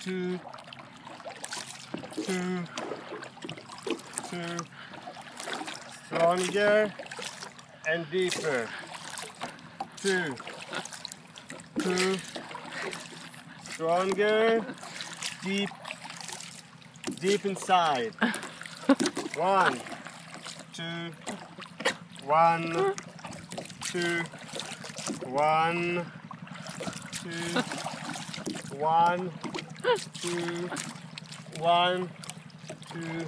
2, 2, 2. Stronger and deeper. 2, 2. Stronger, deep inside. 1, 2, 1, 2, 1, 2, 1, 2, 1, 2,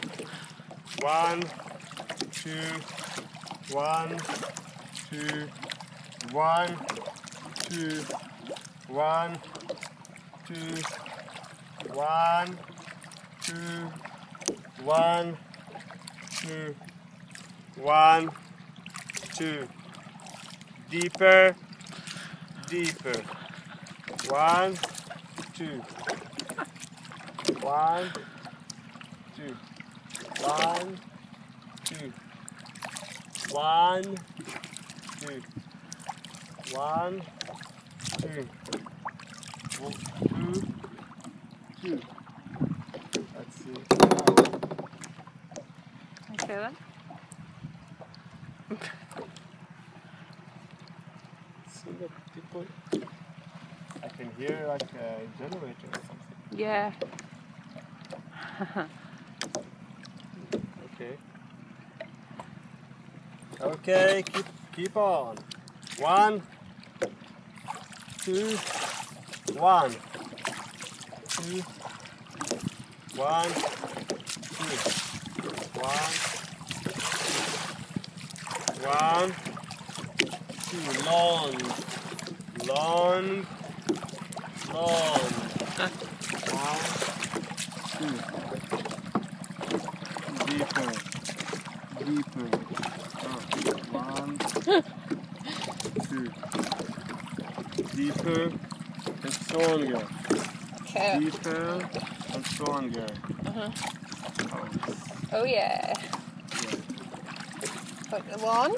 1, 2, 1, 2, 1, 2, 1, 2, 1, 2, 1, 2, 1, 2. Deeper, deeper. 1, 2. 1, 2. 1, 2. 1, 2. 1, 2. 2, 2. Let's see. Okay then. See the people. I can hear like a generator or something. Yeah. Okay. Okay, keep on. 1, 2, 1, 2, 1, 2, 1, 1, 2. Long, long, long. 1, 2. Deeper, deeper. 1, 2. Deeper and stronger. Okay. Deeper and stronger. Oh yeah. Put the 1.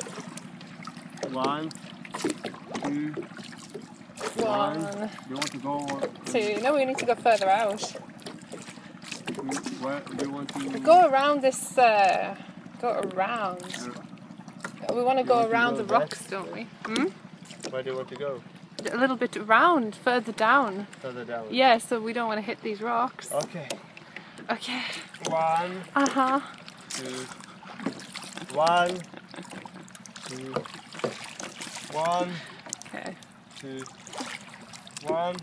1, 2, 1. Do you want to go? 2. No, we need to go further out. Where do you want to Go around this. Go around. We want to go around the rocks, don't we? Hmm? Where do you want to go? A little bit around, further down. Further down. Yeah, so we don't want to hit these rocks. Okay. Okay. 1, Uh-huh. 2, 1, 2, 1, Okay. 2, 1,